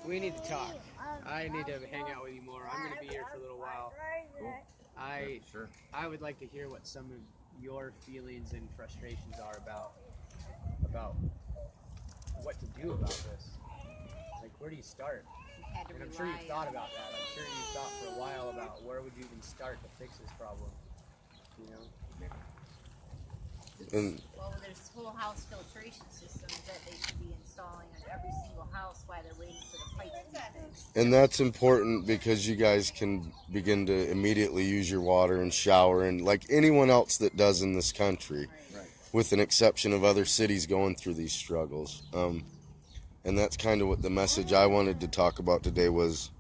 We need to talk. I need to hang out with you more. I'm going to be here for a little while. Cool. I Yeah, sure. I would like to hear what some of your feelings and frustrations are about what to do about this. Like, where do you start? And I'm sure you've thought about that. I'm sure you've thought for a while about where would you even start to fix this problem. You know? And Well, there's whole house filtration systems that they should be installing on every single house while they're waiting for the pipes to be fixed. and that's important because you guys can begin to immediately use your water and shower and like anyone else that does in this country, Right. with an exception of other cities going through these struggles. And that's kind of what the message I wanted to talk about today was.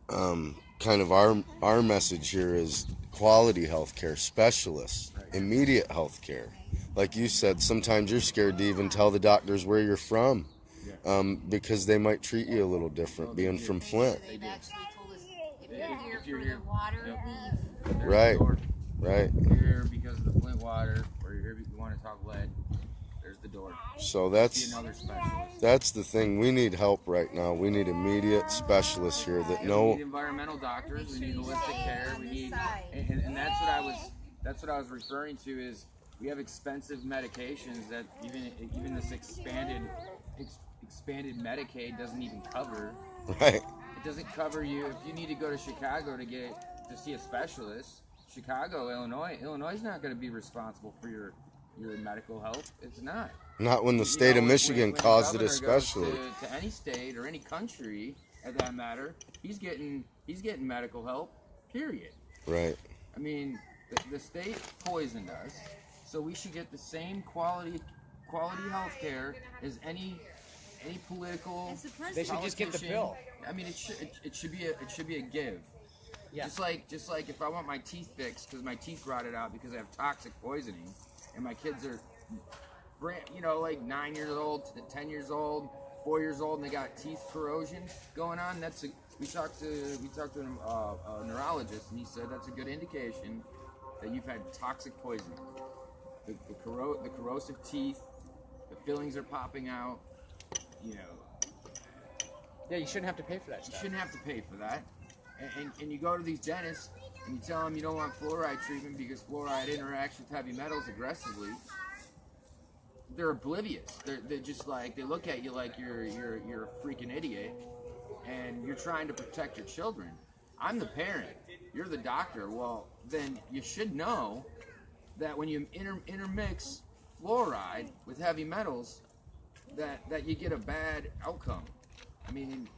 Kind of our message here is quality health care, specialists, immediate health care. Like you said, sometimes you're scared to even tell the doctors where you're from, because they might treat you a little different being from Flint. They've actually told us if you're you're here- here for the water, Yep. leave. There's Right. the door. Right. If you're here because of the Flint water, or you're here because you want to talk lead, there's the door. So Be that's another specialist. the thing. We need help right now. We need immediate specialists here that We know. need environmental doctors. We need holistic care. We need, and that's what I was referring to is we have expensive medications that even this expanded Medicaid doesn't even cover. Right. It doesn't cover you if you need to go to Chicago to see a specialist. Chicago, Illinois is not going to be responsible for your medical health. It's not. Not when the state of Michigan when caused the it governor goes especially. to any state or any country, at that matter, he's getting medical help. Period. Right. I mean, the state poisoned us, so we should get the same quality health care as any political. They should just get the politician. bill. I mean, it should be a give. Yeah. Just like if I want my teeth fixed because my teeth rotted out because I have toxic poisoning, and my kids are, like 9 years old, 10 years old, 4 years old, and they got teeth corrosion going on. We talked to a neurologist, and he said that's a good indication that you've had toxic poisoning. The corrosive teeth, the fillings are popping out. Yeah, you shouldn't have to pay for that You stuff. shouldn't have to pay for that. And you go to these dentists and you tell them you don't want fluoride treatment because fluoride interacts with heavy metals aggressively. They're oblivious. They're just like, they look at you like you're a freaking idiot, and you're trying to protect your children. I'm the parent. You're the doctor. Well, then you should know that when you intermix fluoride with heavy metals, that you get a bad outcome. I mean,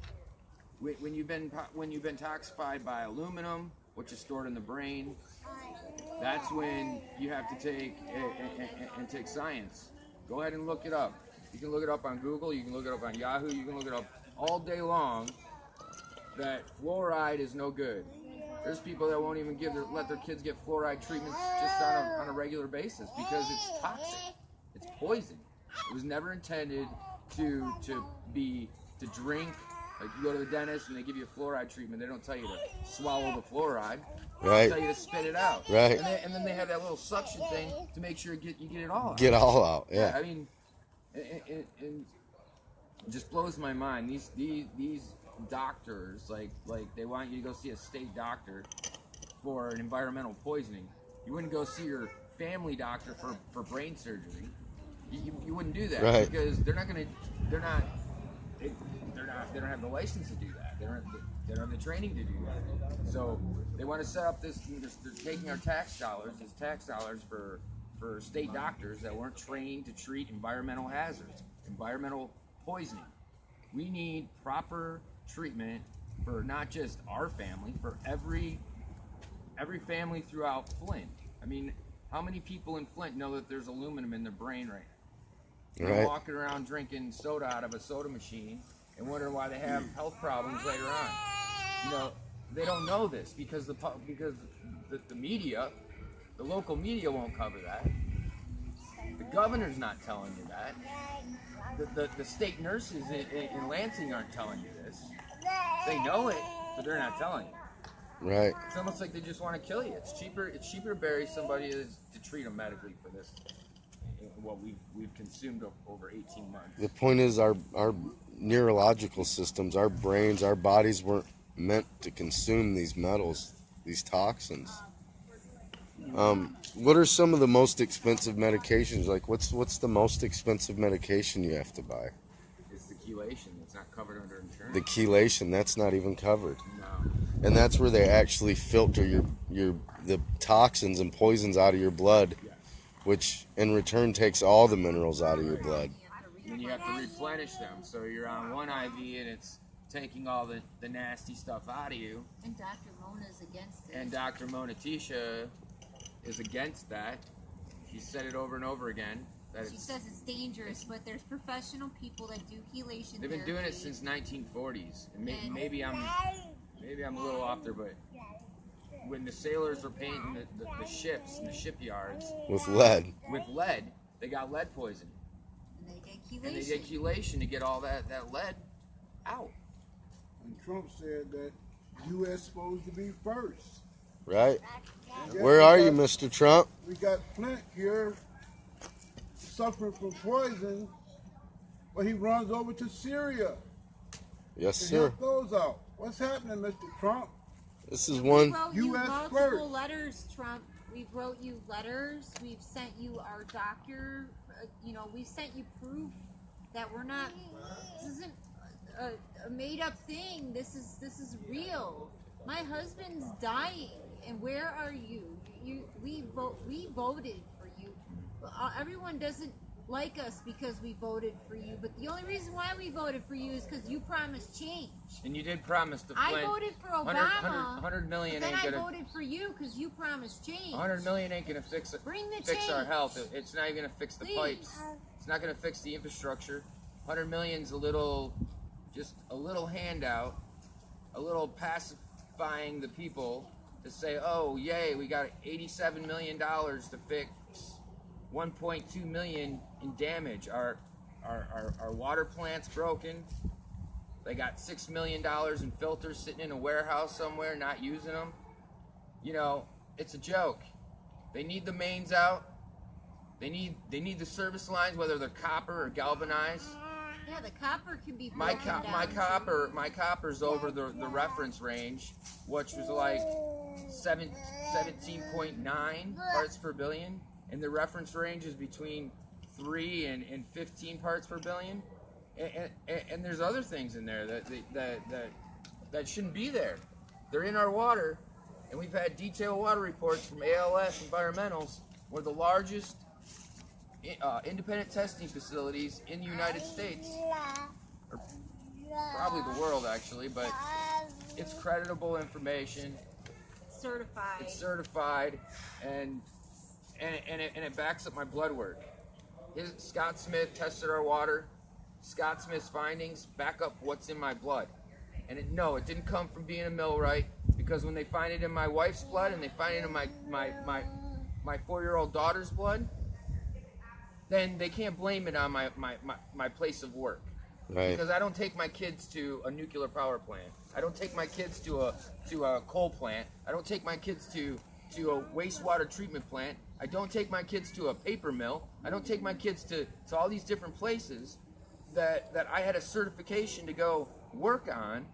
when you've been toxified by aluminum, which is stored in the brain, that's when you have to take science. Go ahead and look it up. You can look it up on Google. You can look it up on Yahoo. You can look it up all day long. That fluoride is no good. There's people that won't even let their kids get fluoride treatments just on a regular basis because it's toxic. It's poison. It was never intended to drink. Like you go to the dentist and they give you a fluoride treatment. They don't tell you to swallow the fluoride. Right. They tell you to spit it out. Right. And then they have that little suction thing to make sure you get it all out. Get all out. Yeah. I mean, and it just blows my mind. These doctors, like they want you to go see a state doctor for an environmental poisoning. You wouldn't go see your family doctor for brain surgery. You wouldn't do that Right. because they don't have the license to do that. They don't have the training to do that. So they want to set up this. They're taking our tax dollars for state doctors that weren't trained to treat environmental hazards, environmental poisoning. We need proper treatment for not just our family, for every family throughout Flint. I mean, how many people in Flint know that there's aluminum in their brain right now? They're Right. walking around drinking soda out of a soda machine and wondering why they have health problems later on. They don't know this because the media, the local media won't cover that. The governor's not telling you that. The state nurses in Lansing aren't telling you this. They know it, but they're not telling you. Right. It's almost like they just want to kill you. It's cheaper to bury somebody to treat them medically for this. What we've consumed over 18 months. The point is our neurological systems, our brains, our bodies weren't meant to consume these metals, these toxins. What are some of the most expensive medications? Like, what's the most expensive medication you have to buy? It's the chelation. It's not covered under insurance. The chelation, that's not even covered. No. And that's where they actually filter the toxins and poisons out of your blood, which in return takes all the minerals out of your blood. And then you have to replenish them. So you're on one IV and it's taking all the nasty stuff out of you. And Dr. Mona's against it. And Dr. Mona Tisha is against that. She said it over and over again. That She says it's dangerous, but there's professional people that do chelation they've been doing it therapy. since 1940s. And maybe I'm a little off there, but when the sailors were painting the ships in the shipyards With lead. with lead, they got lead poisoning. And they get chelation. And they did chelation to get all that lead out. And Trump said that U.S. supposed to be first. Right? And yet Where we are you, got- Mr. Trump? We got Flint here suffering from poison, but he runs over to Syria Yes, to sir. help those out. What's happening, Mr. Trump? This is We one. wrote you US multiple first. letters, Trump. We've wrote you letters. We've sent you our doctor. We sent you proof that we're not. This isn't a made-up thing. This is real. My husband's dying, and where are you? We voted for you. Everyone doesn't like us because we voted for you, but the only reason why we voted for you is because you promised change. And you did promise to I Flint. voted for 100 Obama. 100 million But then ain't I gonna. voted for you because you promised change. 100 million ain't gonna fix it. Bring the Fix our change. health. It's not even gonna fix the Please. pipes. It's not gonna fix the infrastructure. 100 million's just a little handout, a little pacifying the people to say, oh yay, we got $87 million to fix 1.2 million in damage. Our water plant's broken. They got $6 million in filters sitting in a warehouse somewhere, not using them. It's a joke. They need the mains out. They need the service lines, whether they're copper or galvanized. Yeah, the copper can be My broken down. my copper's over the reference range, which was like 17.9 parts per billion, and the reference range is between 3 and 15 parts per billion. And there's other things in there that shouldn't be there. They're in our water, and we've had detailed water reports from ALS Environmentals. We're the largest independent testing facilities in the United States, or probably the world actually, but it's creditable information. Certified. It's certified, and it backs up my blood work. Scott Smith tested our water. Scott Smith's findings back up what's in my blood. And it didn't come from being a millwright, because when they find it in my wife's blood and they find it in my 4-year-old daughter's blood, then they can't blame it on my place of work. Right. Because I don't take my kids to a nuclear power plant. I don't take my kids to a coal plant. I don't take my kids to a wastewater treatment plant. I don't take my kids to a paper mill. I don't take my kids to all these different places that I had a certification to go work on.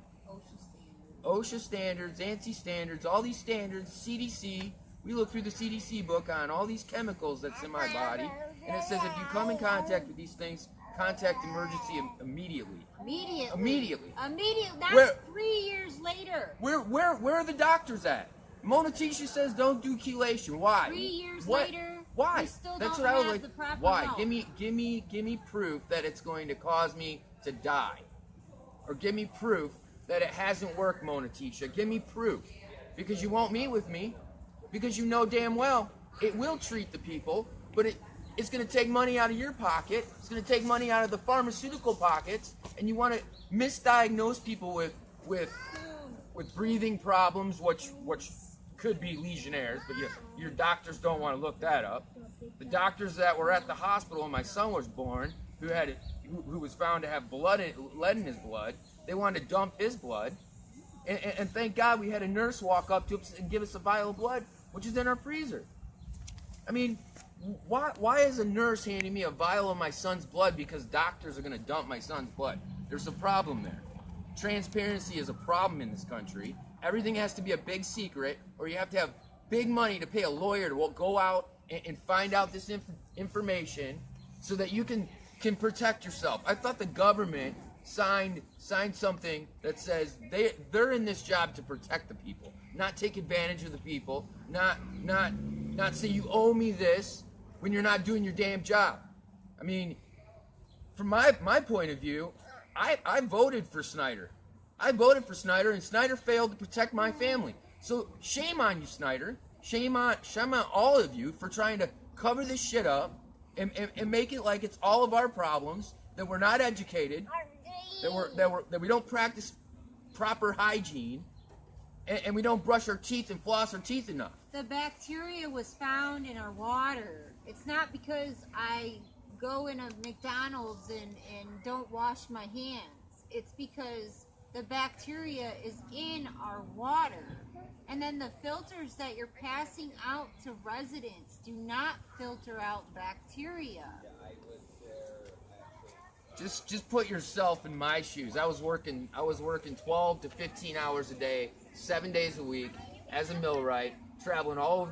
OSHA standards, ANSI standards, all these standards, CDC. We look through the CDC book on all these chemicals that's in my body, and it says if you come in contact with these things, contact emergency immediately. Immediately. That's Where- 3 years later. Where are the doctors at? Mona Tisha says don't do chelation. Why? 3 years What? later, Why? we still That's don't what I would have like. the proper Why? help. Give me proof that it's going to cause me to die, or give me proof that it hasn't worked, Mona Tisha. Give me proof, because you won't meet with me, because you know damn well it will treat the people, but it's going to take money out of your pocket. It's going to take money out of the pharmaceutical pockets, and you want to misdiagnose people with breathing problems, which could be Legionnaires, but your doctors don't want to look that up. The doctors that were at the hospital when my son was born, who was found to have lead in his blood, they wanted to dump his blood, and thank God we had a nurse walk up to us and give us a vial of blood, which is in our freezer. I mean, why is a nurse handing me a vial of my son's blood because doctors are going to dump my son's blood? There's a problem there. Transparency is a problem in this country. Everything has to be a big secret, or you have to have big money to pay a lawyer to go out and find out this information so that you can protect yourself. I thought the government signed something that says they're in this job to protect the people, not take advantage of the people, not say you owe me this when you're not doing your damn job. I mean, from my point of view, I voted for Snyder. I voted for Snyder, and Snyder failed to protect my family. So shame on you, Snyder. Shame on all of you for trying to cover this shit up and make it like it's all of our problems, that we're not educated, that we don't practice proper hygiene, and we don't brush our teeth and floss our teeth enough. The bacteria was found in our water. It's not because I go in a McDonald's and don't wash my hands. It's because the bacteria is in our water. And then the filters that you're passing out to residents do not filter out bacteria. Just put yourself in my shoes. I was working 12 to 15 hours a day, 7 days a week as a millwright, traveling all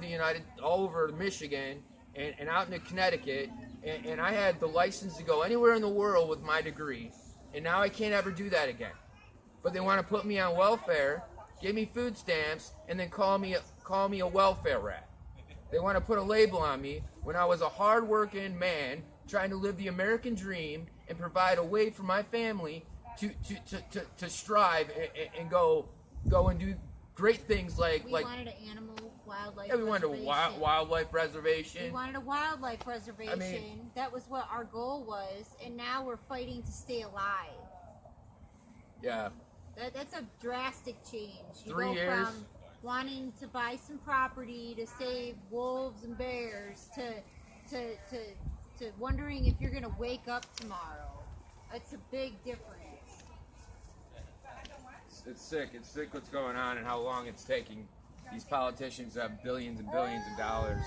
over Michigan and out into Connecticut, and I had the license to go anywhere in the world with my degree, and now I can't ever do that again. But they want to put me on welfare, give me food stamps, and then call me a welfare rat. They want to put a label on me when I was a hard-working man trying to live the American dream and provide a way for my family to strive and go and do great things like We wanted an animal wildlife we wanted a reservation. wildlife reservation. We wanted a wildlife reservation. I mean, that was what our goal was, and now we're fighting to stay alive. Yeah. That's a drastic change. You 3 go years. from wanting to buy some property to save wolves and bears to wondering if you're going to wake up tomorrow. It's a big difference. It's sick. It's sick what's going on and how long it's taking these politicians to have billions and billions of dollars.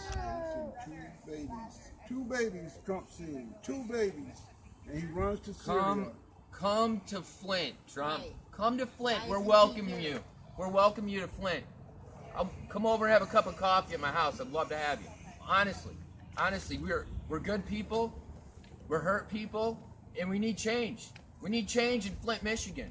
Two babies Trump seen, 2 babies, and he runs to Syria. Come to Flint, Trump. Right. Come to Flint. Why We're isn't he welcoming here? you. We're welcoming you to Flint. I'll come over and have a cup of coffee at my house. I'd love to have you. Honestly, we're good people. We're hurt people, and we need change. We need change in Flint, Michigan.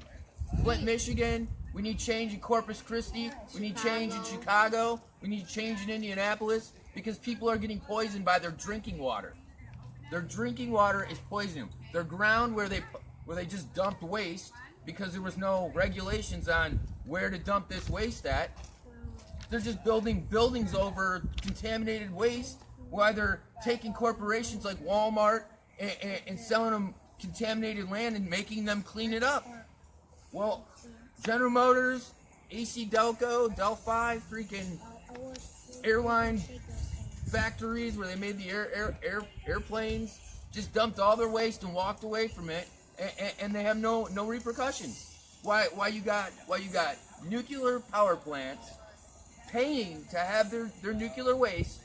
Flint, Michigan. We need change in Corpus Christi. We need change in Chicago. We need change in Indianapolis, because people are getting poisoned by their drinking water. Their drinking water is poisoning them. Their ground where they just dumped waste because there was no regulations on where to dump this waste at. They're just building buildings over contaminated waste, while they're taking corporations like Walmart and selling them contaminated land and making them clean it up. Well, General Motors, AC Delco, Delphi, freaking airline factories where they made the airplanes just dumped all their waste and walked away from it, and they have no repercussions. Why you got nuclear power plants paying to have their nuclear waste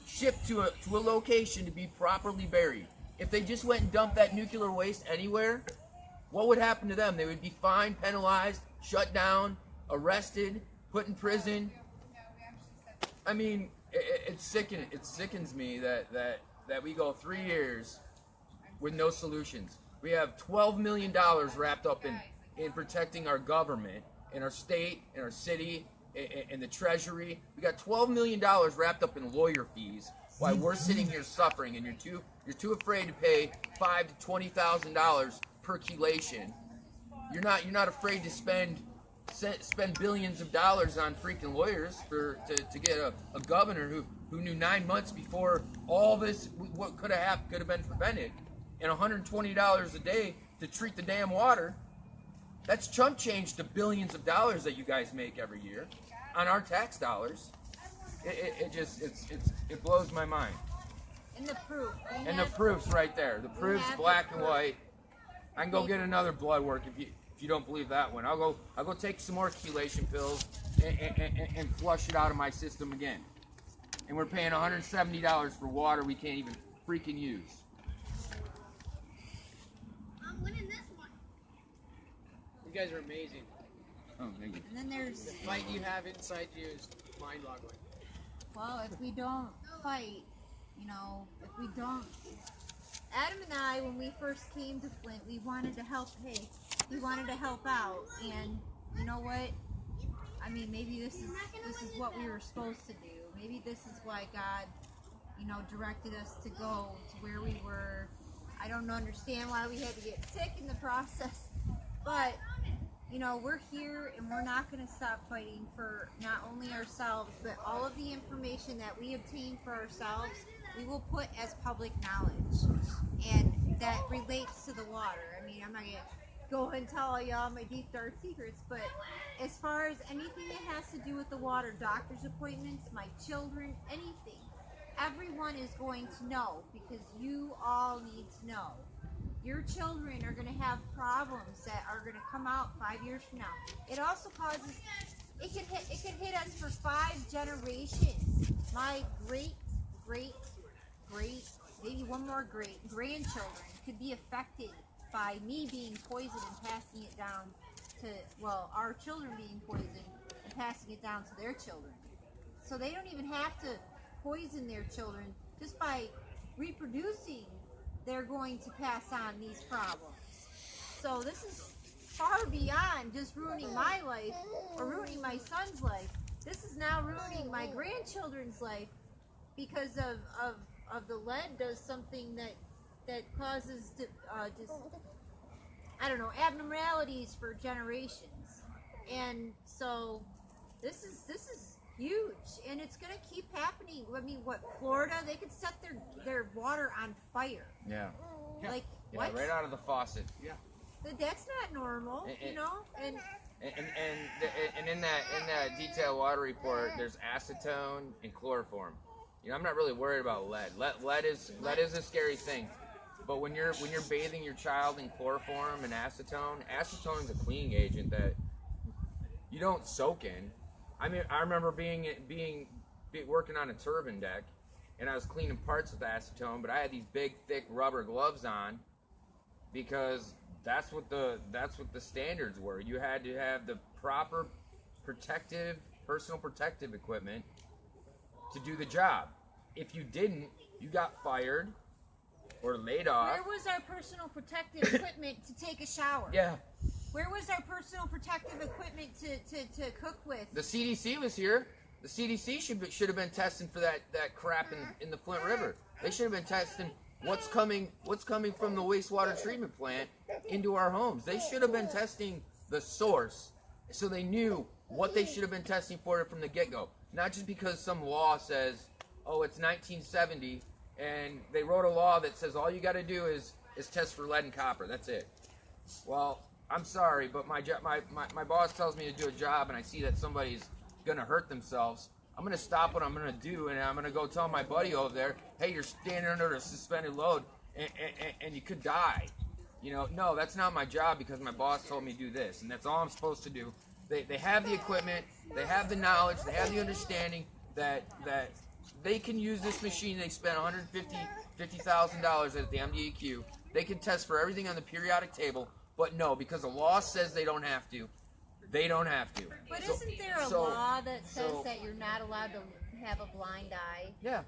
shipped to a location to be properly buried? If they just went and dumped that nuclear waste anywhere, what would happen to them? They would be fined, penalized, shut down, arrested, put in prison. I mean, it sickens me that we go 3 years with no solutions. We have $12 million wrapped up in protecting our government, in our state, in our city, in the treasury. We got $12 million wrapped up in lawyer fees while we're sitting here suffering, and you're too afraid to pay $5,000 to $20,000 per chelation. You're not afraid to spend billions of dollars on freaking lawyers to get a governor who knew 9 months before all this what could have been prevented, and $120 a day to treat the damn water. That's chump change to billions of dollars that you guys make every year on our tax dollars. It blows my mind. And the proof. And the proof's right there. The proof's black and white. I can go get another blood work if you don't believe that one. I'll go take some more chelation pills and flush it out of my system again. And we're paying $170 for water we can't even freaking use. I'm winning this one. You guys are amazing. Oh, thank you. And then there's, The fight you have inside you is mind-boggling. well, if we don't fight, you know, if we don't, Adam and I, when we first came to Flint, we wanted to help. Hey, we wanted to help out, and you know what? I mean, maybe this is what we were supposed to do. Maybe this is why God, you know, directed us to go to where we were. I don't understand why we had to get sick in the process, but you know, we're here and we're not going to stop fighting for not only ourselves, but all of the information that we obtain for ourselves, we will put as public knowledge. And that relates to the water. I mean, I'm not going to go and tell y'all my deep dark secrets, but as far as anything that has to do with the water, doctor's appointments, my children, anything, everyone is going to know because you all need to know. Your children are going to have problems that are going to come out 5 years from now. It also causes, it could hit us for 5 generations. My great, maybe one more great grandchildren could be affected by me being poisoned and passing it down to, well, our children being poisoned and passing it down to their children. So they don't even have to poison their children. Just by reproducing, they're going to pass on these problems. So this is far beyond just ruining my life or ruining my son's life. This is now ruining my grandchildren's life because of the lead does something that causes just, I don't know, abnormalities for generations. And so this is huge, and it's going to keep happening. I mean, what, Florida, they could set their water on fire. Yeah. Like, Yeah, what? right out of the faucet. Yeah. That's not normal, you know? And in that detailed water report, there's acetone and chloroform. You know, I'm not really worried about lead. Lead is a scary thing. But when you're bathing your child in chloroform and acetone is a cleaning agent that you don't soak in. I mean, I remember being working on a turbine deck, and I was cleaning parts with acetone, but I had these big, thick rubber gloves on because that's what the standards were. You had to have the proper personal protective equipment to do the job. If you didn't, you got fired or laid off. where was our personal protective equipment to take a shower? Yeah. Where was our personal protective equipment to cook with? The CDC was here. The CDC should have been testing for that crap in the Flint River. They should have been testing what's coming from the wastewater treatment plant into our homes. They should have been testing the source so they knew what they should have been testing for it from the get-go. Not just because some law says, oh, it's 1970, and they wrote a law that says all you got to do is test for lead and copper. That's it. Well, I'm sorry, but my boss tells me to do a job, and I see that somebody's going to hurt themselves. I'm going to stop what I'm going to do, and I'm going to go tell my buddy over there, hey, you're standing under a suspended load, and you could die. You know, no, that's not my job because my boss told me to do this, and that's all I'm supposed to do. They have the equipment, they have the knowledge, they have the understanding that they can use this machine. They spent $150,000 at the MDEQ. They can test for everything on the periodic table, but no, because the law says they don't have to. They don't have to. But isn't there a law that says that you're not allowed to have a blind eye? Yeah,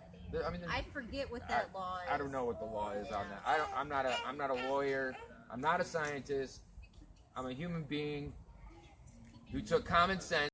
I mean, I forget what that law is. I don't know what the law is on that. I'm not a lawyer. I'm not a scientist. I'm a human being who took common sense.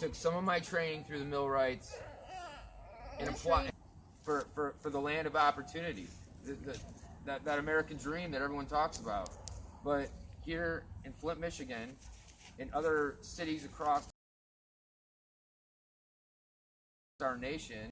took some of my training through the millwrights and applied for the land of opportunity, that American dream that everyone talks about. But here in Flint, Michigan, in other cities across our nation,